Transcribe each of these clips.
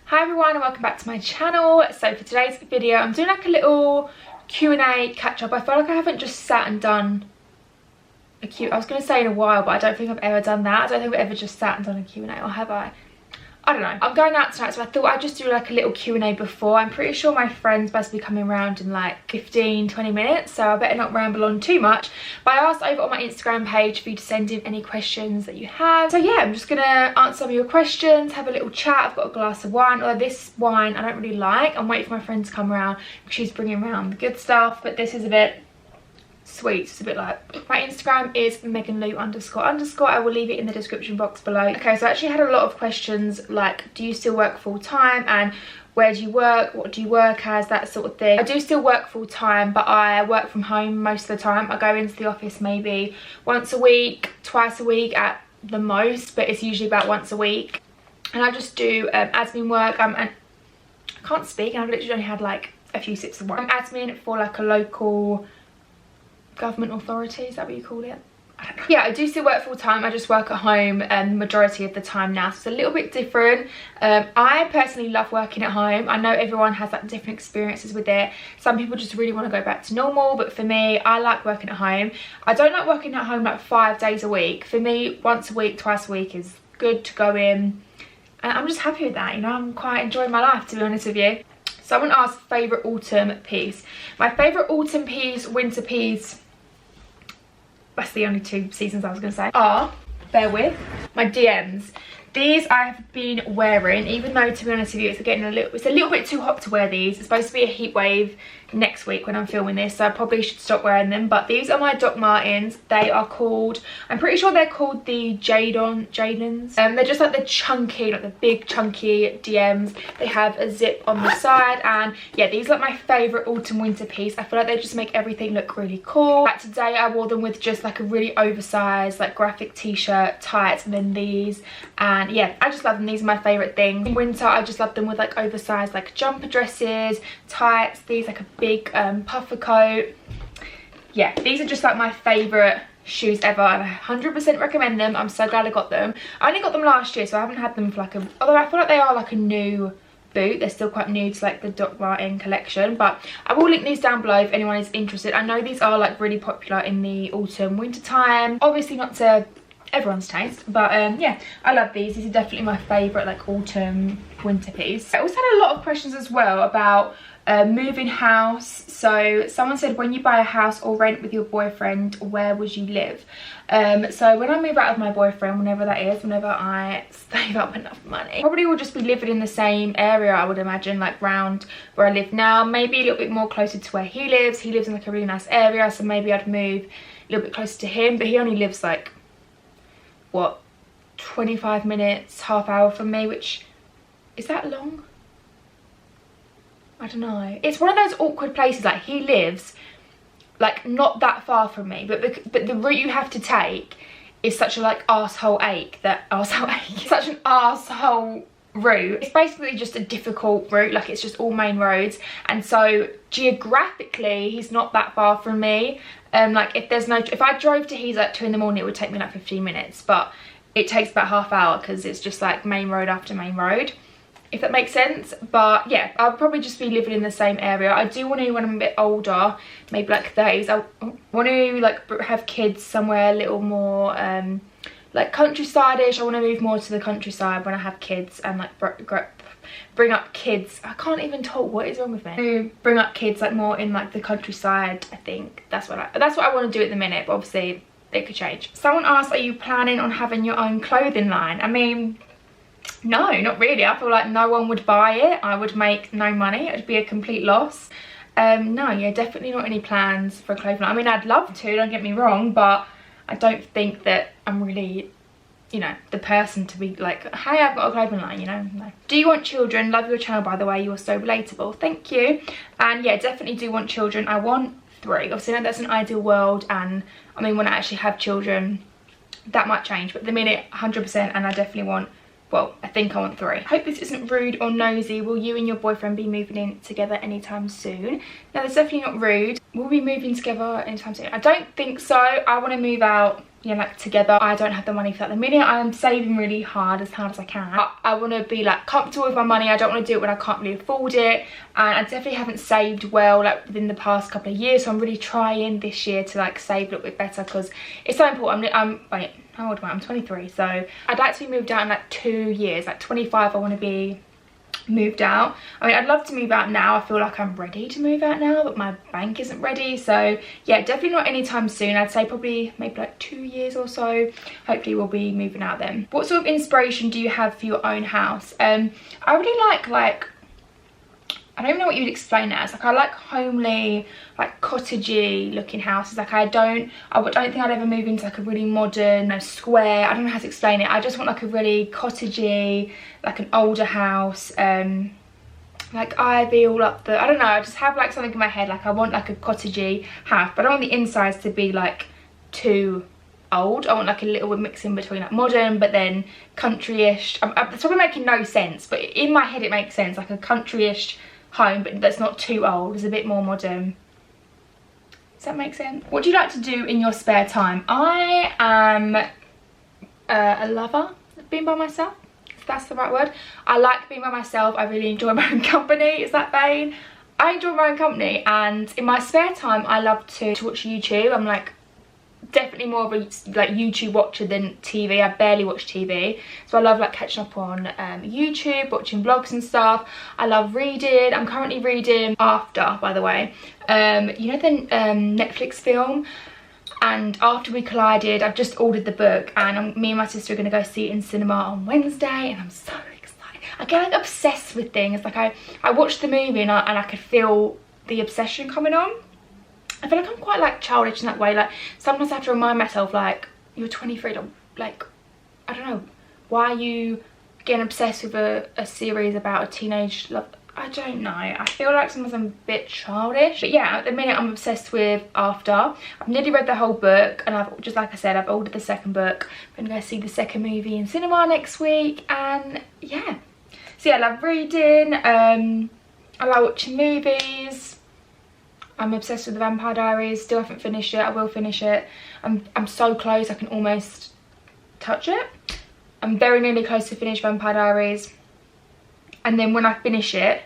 Hi everyone and welcome back to my channel. So for today's video I'm doing like a little Q&A catch up. I feel like I haven't just sat and done a Q. I was going to say in a while, but I don't think I've ever done that. I don't think I've ever just sat and done a Q&A, or have I? I don't know. I'm going out tonight, so I thought I'd just do like a little Q&A before. I'm pretty sure my friend's supposed to be coming around in like 15-20 minutes, so I better not ramble on too much. But I asked over on my Instagram page for you to send in any questions that you have. So yeah, I'm just gonna answer some of your questions, have a little chat. I've got a glass of wine, although this wine I don't really like. I'm waiting for my friend to come around because she's bringing around the good stuff, but this is a bit sweet. It's a bit like, my Instagram is meganlou__. I will leave it in the description box below. Okay, so I actually had a lot of questions like, do you still work full-time, and where do you work, what do you work as, that sort of thing. I do still work full-time, but I work from home most of the time. I go into the office maybe once a week, twice a week at the most, but it's usually about once a week. And I just do admin work. And I can't speak, and I've literally only had like a few sips of wine. I'm admin for like a local government authority, is that what you call it? I don't know. Yeah, I do still work full time. I just work at home the majority of the time now, so it's a little bit different. I personally love working at home. I know everyone has like different experiences with it. Some people just really want to go back to normal, but for me, I like working at home. I don't like working at home like 5 days a week. For me, once a week, twice a week is good to go in, and I'm just happy with that, you know. I'm quite enjoying my life, to be honest with you. Someone asked favourite autumn piece. My favourite autumn piece, winter piece, that's the only two seasons I was going to say, are, bear with, my DMs. These I have been wearing, even though, to be honest with you, it's a little bit too hot to wear these. It's supposed to be a heat wave next week when I'm filming this, so I probably should stop wearing them. But these are my Doc Martens. They are called, I'm pretty sure they're called the Jadons. They're just like the chunky, like the big chunky DMs. They have a zip on the side, and yeah, these are like my favourite autumn winter piece. I feel like they just make everything look really cool. Like today I wore them with just like a really oversized like graphic t-shirt, tights, and then these. And yeah, I just love them. These are my favourite thing. In winter, I just love them with like oversized like jumper dresses, tights, these like a big puffer coat. Yeah, these are just like my favourite shoes ever, and I 100% recommend them. I'm so glad I got them. I only got them last year, so I haven't had them for like a, although I feel like they are like a new boot. They're still quite new to like the Doc Marten collection, but I will link these down below if anyone is interested. I know these are like really popular in the autumn winter time, obviously not to everyone's taste, but yeah, I love these. These are definitely my favourite like autumn winter piece. I also had a lot of questions as well about moving house. So someone said, when you buy a house or rent with your boyfriend, where would you live? So when I move out of my boyfriend, whenever that is, whenever I save up enough money, probably will just be living in the same area, I would imagine, like round where I live now, maybe a little bit more closer to where he lives. He lives in like a really nice area, so maybe I'd move a little bit closer to him, but he only lives like, what, 25 minutes, half hour from me, which, is that long? I don't know. It's one of those awkward places. Like, he lives like not that far from me, but the route you have to take is such a like such an arsehole route. It's basically just a difficult route. Like, it's just all main roads, and so geographically he's not that far from me. Like, if I drove to his at 2 in the morning, it would take me like 15 minutes, but it takes about half hour because it's just like main road after main road, if that makes sense. But yeah, I'll probably just be living in the same area. I do want to, when I'm a bit older, maybe like 30s, I want to like have kids somewhere a little more like countryside-ish. I want to move more to the countryside when I have kids, and like bring up kids. I can't even talk. What is wrong with me? Bring up kids like more in like the countryside. I think that's what I want to do at the minute, but obviously it could change. Someone asked, are you planning on having your own clothing line? I mean, no, not really. I feel like no one would buy it. I would make no money. It would be a complete loss. No, yeah, definitely not any plans for a clothing line. I mean, I'd love to, don't get me wrong, but I don't think that I'm really, you know, the person to be like, hey, I've got a clothing line, you know. No. Do you want children? Love your channel, by the way. You're so relatable. Thank you. And yeah, definitely do want children. I want 3. Obviously, I know that's an ideal world, and I mean, when I actually have children, that might change, but at the minute, 100%, and I definitely want, well, I think I want 3. Hope this isn't rude or nosy. Will you and your boyfriend be moving in together anytime soon? No, that's definitely not rude. We'll be moving together anytime soon. I don't think so. I want to move out you know, like together. I don't have the money for that at the minute. I'm saving really hard as I can. I want to be like comfortable with my money. I don't want to do it when I can't really afford it, and I definitely haven't saved well like within the past couple of years, so I'm really trying this year to like save a little bit better, because it's so important. Wait, how old am I? I'm 23, so I'd like to be moved out in like 2 years. Like 25 I want to be moved out. I mean, I'd love to move out now. I feel like I'm ready to move out now, but my bank isn't ready. So yeah, definitely not anytime soon. I'd say probably maybe like 2 years or so. Hopefully we'll be moving out then. What sort of inspiration do you have for your own house? I really like I don't even know what you'd explain it as. Like, I like homely, like cottagey looking houses. Like, I don't think I'd ever move into like a really modern, square. I don't know how to explain it. I just want like a really cottagey, like an older house. Like ivy all up the, I don't know. I just have like something in my head. Like, I want like a cottagey house, but I don't want the insides to be like too old. I want like a little mix in between like modern but then country-ish. It's probably making no sense, but in my head it makes sense. Like a country-ish home, but that's not too old. It's a bit more modern. Does that make sense? What do you like to do in your spare time? I am a lover of being by myself, if that's the right word. I like being by myself. I really enjoy my own company. Is that vain? I enjoy my own company, and in my spare time I love to watch YouTube. I'm like definitely more of a like YouTube watcher than TV. I barely watch TV, so I love like catching up on YouTube, watching vlogs and stuff. I love reading. I'm currently reading After, by the way, you know, the Netflix film, and After We Collided. I've just ordered the book, and me and my sister are going to go see it in cinema on Wednesday, and I'm so excited. I get like obsessed with things. Like I watched the movie and I could feel the obsession coming on. I feel like I'm quite like childish in that way. Like sometimes I have to remind myself, like, you're 23, like, I don't know, why are you getting obsessed with a series about a teenage love? I don't know. I feel like sometimes I'm a bit childish. But yeah, at the minute I'm obsessed with After. I've nearly read the whole book, and I've just, like I said, I've ordered the second book. I'm gonna go see the second movie in cinema next week, and yeah. So yeah, I love reading. I like watching movies. I'm obsessed with the Vampire Diaries. Still haven't finished it. I will finish it. I'm so close. I can almost touch it. I'm very nearly close to finish Vampire Diaries. And then when I finish it,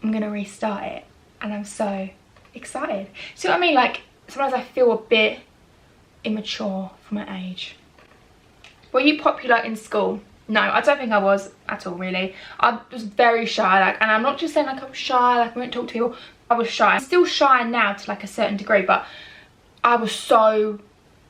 I'm going to restart it. And I'm so excited. See what I mean? Like, sometimes I feel a bit immature for my age. Were you popular in school? No, I don't think I was at all, really. I was very shy. Like, and I'm not just saying like I was shy, like I won't talk to people. I was shy. I'm still shy now to like a certain degree, but I was so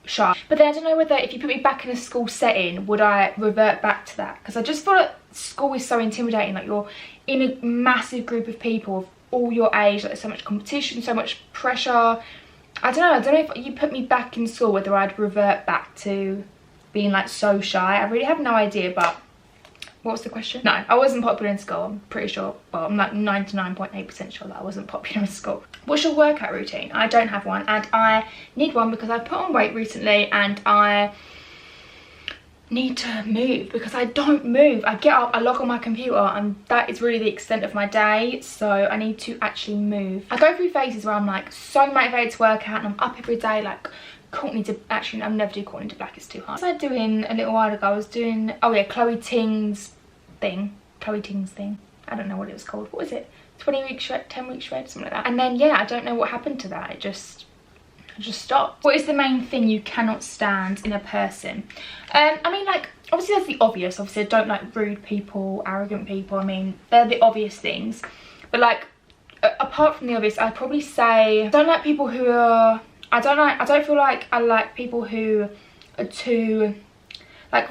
shy. But then I don't know whether if you put me back in a school setting, would I revert back to that? Because I just feel like school is so intimidating. Like, you're in a massive group of people of all your age. Like, there's so much competition, so much pressure. I don't know if you put me back in school, whether I'd revert back to being like so shy. I really have no idea. But what was the question? No, I wasn't popular in school. I'm pretty sure. Well, I'm like 99.8% sure that I wasn't popular in school. What's your workout routine? I don't have one, and I need one because I put on weight recently, and I need to move because I don't move. I get up, I log on my computer, and that is really the extent of my day. So I need to actually move. I go through phases where I'm like so motivated to work out, and I'm up every day like Courtney to, actually I've never do Courtney to Black, it's too hard. I was doing a little while ago, I was doing, oh yeah, Chloe Ting's thing. I don't know what it was called. What was it? 20-week shred, 10-week shred, something like that. And then yeah, I don't know what happened to that. It just stopped. What is the main thing you cannot stand in a person? I mean, like, obviously there's the obvious. Obviously I don't like rude people, arrogant people. I mean, they're the obvious things. But like, apart from the obvious, I'd probably say I don't like people who are, I don't feel like I like people who are too like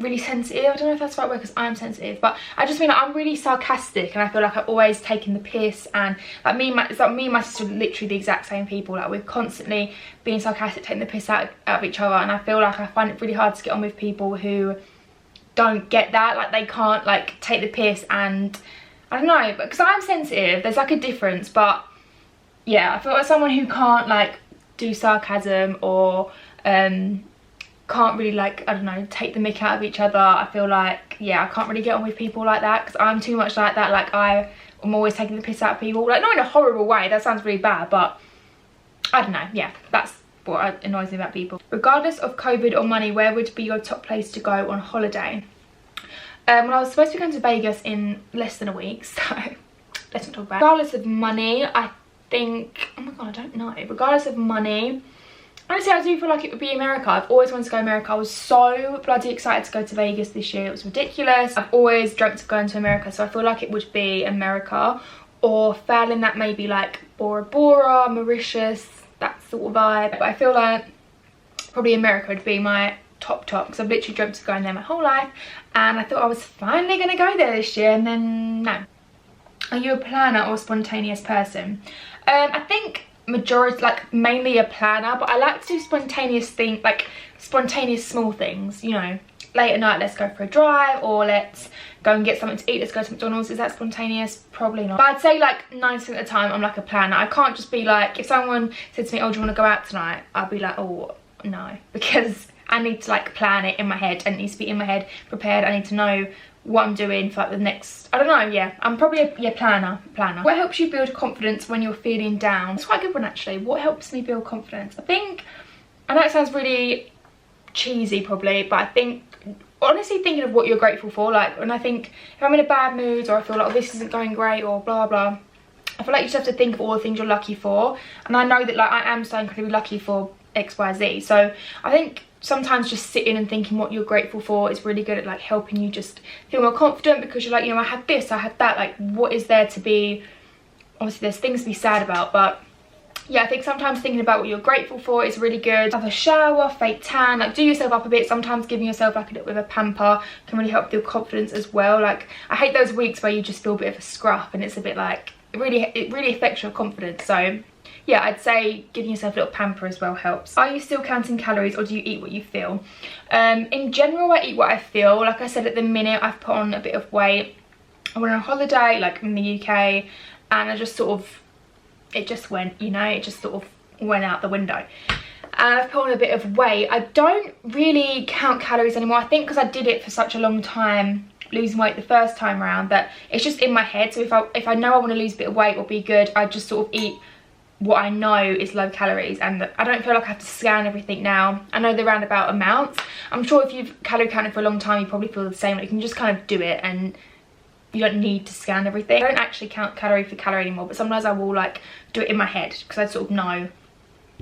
really sensitive. I don't know if that's the right word because I'm sensitive, but I just mean like, I'm really sarcastic, and I feel like I'm always taking the piss, and like me and my sister are literally the exact same people. Like, we're constantly being sarcastic, taking the piss out of each other, and I feel like I find it really hard to get on with people who don't get that. Like, they can't like take the piss, and I don't know, because I'm sensitive, there's like a difference. But yeah, I feel like someone who can't like do sarcasm or can't really like, I don't know, take the mick out of each other. I feel like, yeah, I can't really get on with people like that because I'm too much like that. Like, I'm always taking the piss out of people, like not in a horrible way, that sounds really bad, but I don't know. Yeah, that's what annoys me about people. Regardless of COVID or money, where would be your top place to go on holiday? Well, I was supposed to be going to Vegas in less than a week, so let's not talk about it. Regardless of money, I think, oh my god, I don't know. Regardless of money, honestly, I do feel like it would be America. I've always wanted to go to America. I was so bloody excited to go to Vegas this year. It was ridiculous. I've always dreamt of going to America, so I feel like it would be America. Or failing that, maybe like Bora Bora, Mauritius, that sort of vibe. But I feel like probably America would be my top because I've literally dreamt of going there my whole life, and I thought I was finally going to go there this year, and then no. Are you a planner or a spontaneous person? I think majority, like mainly a planner, but I like to do spontaneous things, like spontaneous small things, you know. Late at night, let's go for a drive, or let's go and get something to eat, let's go to McDonald's. Is that spontaneous? Probably not. But I'd say like 90% of the time I'm like a planner. I can't just be like, if someone said to me, oh, do you want to go out tonight? I'd be like, oh no, because I need to like plan it in my head, and it needs to be in my head, prepared. I need to know what I'm doing for like the next, I don't know, yeah. I'm probably a planner. What helps you build confidence when you're feeling down? It's quite a good one actually. What helps me build confidence? I think, I know it sounds really cheesy probably, but I think honestly thinking of what you're grateful for. Like when I think if I'm in a bad mood, or I feel like, oh, this isn't going great, or blah blah, I feel like you just have to think of all the things you're lucky for. And I know that like I am so incredibly lucky for XYZ, so I think sometimes just sitting and thinking what you're grateful for is really good at like helping you just feel more confident, because you're like, you know, I had this, I had that, like what is there to be, obviously there's things to be sad about, but yeah, I think sometimes thinking about what you're grateful for is really good. Have a shower, fake tan, like do yourself up a bit. Sometimes giving yourself like a little bit of a pamper can really help build confidence as well. Like I hate those weeks where you just feel a bit of a scruff, and it's a bit like it really affects your confidence. So yeah, I'd say giving yourself a little pamper as well helps. Are you still counting calories, or do you eat what you feel? In general, I eat what I feel. Like I said, at the minute I've put on a bit of weight. I went on holiday like in the UK, and I just sort of, it just went, you know, it just sort of went out the window. And I've put on a bit of weight. I don't really count calories anymore. I think because I did it for such a long time, losing weight the first time around, that it's just in my head. So if I know I want to lose a bit of weight or be good, I just sort of eat what I know is low calories, and I don't feel like I have to scan everything now. I know the roundabout amounts. I'm sure if you've calorie counted for a long time, you probably feel the same. Like you can just kind of do it, and you don't need to scan everything. I don't actually count calorie for calorie anymore, but sometimes I will like do it in my head, because I sort of know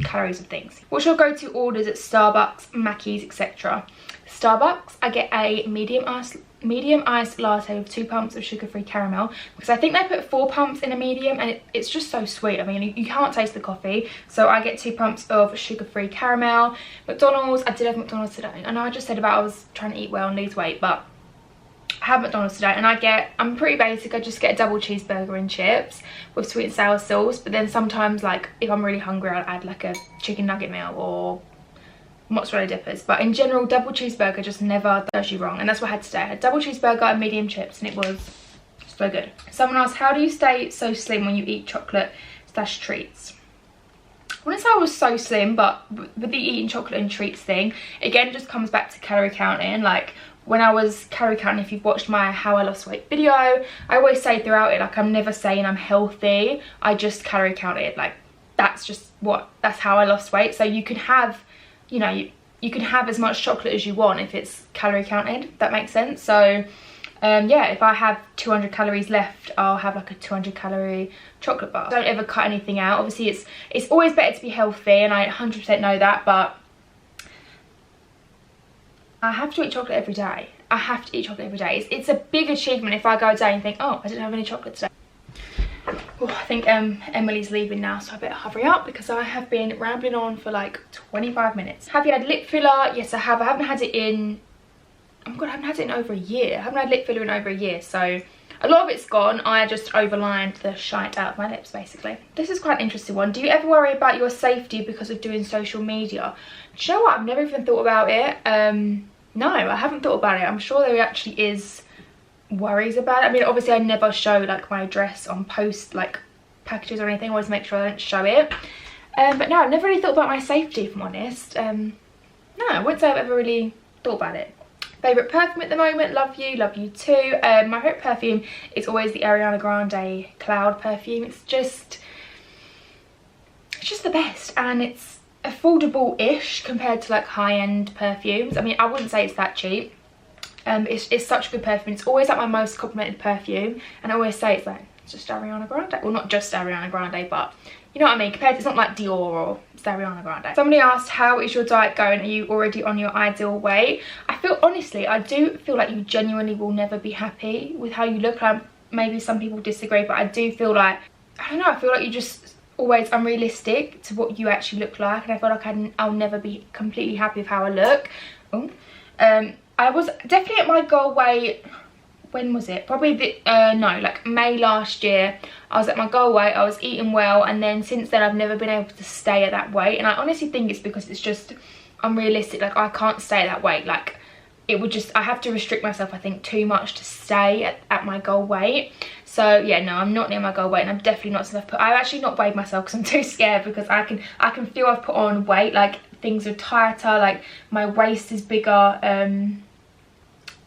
calories of things. What's your go-to orders at Starbucks, Mackey's, etc.? Starbucks, I get a medium iced latte with 2 pumps of sugar-free caramel, because I think they put 4 pumps in a medium, and it's just so sweet. I mean, you can't taste the coffee, so I get 2 pumps of sugar-free caramel. McDonald's, I did have McDonald's today. I know I just said about I was trying to eat well and lose weight, but I have McDonald's today, and I'm pretty basic. I just get a double cheeseburger and chips with sweet and sour sauce, but then sometimes like if I'm really hungry, I'll add like a chicken nugget meal or mozzarella dippers. But in general, double cheeseburger just never does you wrong, and that's what I had today. I had double cheeseburger and medium chips, and it was so good. Someone asked, how do you stay so slim when you eat chocolate / treats? I wouldn't say I was so slim, but with the eating chocolate and treats thing, again, it just comes back to calorie counting. Like when I was calorie counting, if you've watched my how I lost weight video, I always say throughout it, like I'm never saying I'm healthy, I just calorie counted. Like that's how I lost weight. So you can have, you know, you can have as much chocolate as you want if it's calorie counted, if that makes sense. So yeah, if I have 200 calories left, I'll have like a 200 calorie chocolate bar. Don't ever cut anything out. Obviously it's always better to be healthy, and I 100% know that, but I have to eat chocolate every day. I have to eat chocolate every day. It's a big achievement if I go a day and think, oh, I didn't have any chocolate today. Oh, I think Emily's leaving now, so I better hurry up, because I have been rambling on for like 25 minutes. Have you had lip filler? Yes, I have. I haven't had it in, oh my god, I haven't had it in over a year. I haven't had lip filler in over a year, so a lot of it's gone. I just overlined the shite out of my lips, basically. This is quite an interesting one. Do you ever worry about your safety because of doing social media? Do you know what? I've never even thought about it. No, I haven't thought about it. I'm sure there actually is worries about it. I mean, obviously I never show like my address on post like packages or anything. I always make sure I don't show it. But no, I've never really thought about my safety, if I'm honest. No, I wouldn't say I've ever really thought about it. Favourite perfume at the moment? Love you too. My favourite perfume is always the Ariana Grande Cloud perfume. It's just the best, and it's a affordable-ish compared to like high-end perfumes. I mean, I wouldn't say it's that cheap. It's such a good perfume. It's always like my most complimented perfume, and I always say it's like, it's just Ariana Grande. Well, not just Ariana Grande, but you know what I mean, compared to, it's not like Dior or it's Ariana Grande. Somebody asked, how is your diet going? Are you already on your ideal weight? I feel, honestly, I do feel like you genuinely will never be happy with how you look. Maybe some people disagree, but I do feel like, I don't know, I feel like you just always unrealistic to what you actually look like, and I feel like I'll never be completely happy with how I look. I was definitely at my goal weight, when was it? Probably like May last year. I was at my goal weight, I was eating well, and then since then I've never been able to stay at that weight, and I honestly think it's because it's just unrealistic. Like, I can't stay at that weight. Like, it would just, I have to restrict myself, I think, too much to stay at my goal weight. So yeah, no, I'm not near my goal weight, and I'm definitely not, since I've actually not weighed myself because I'm too scared, because I can feel I've put on weight. Like, things are tighter, like my waist is bigger.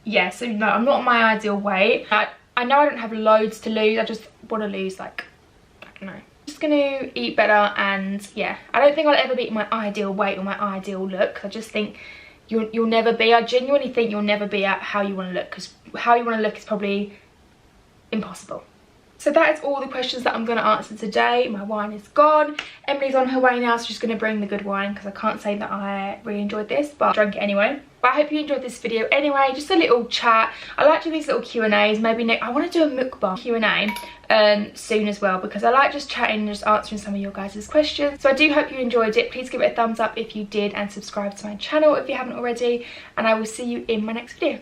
Yeah, so no, I'm not my ideal weight. I know I don't have loads to lose. I just want to lose, like, I don't know. Just gonna eat better, and yeah, I don't think I'll ever be my ideal weight or my ideal look. I just think you'll never be. I genuinely think you'll never be at how you want to look, because how you want to look is probably impossible. So that is all the questions that I'm going to answer today. My wine is gone. Emily's on her way now, so she's going to bring the good wine, because I can't say that I really enjoyed this, but I drank it anyway. But I hope you enjoyed this video anyway. Just a little chat. I like doing these little Q&As. Maybe next, I want to do a mukbang Q&A soon as well, because I like just chatting and just answering some of your guys' questions. So I do hope you enjoyed it. Please give it a thumbs up if you did, and subscribe to my channel if you haven't already. And I will see you in my next video.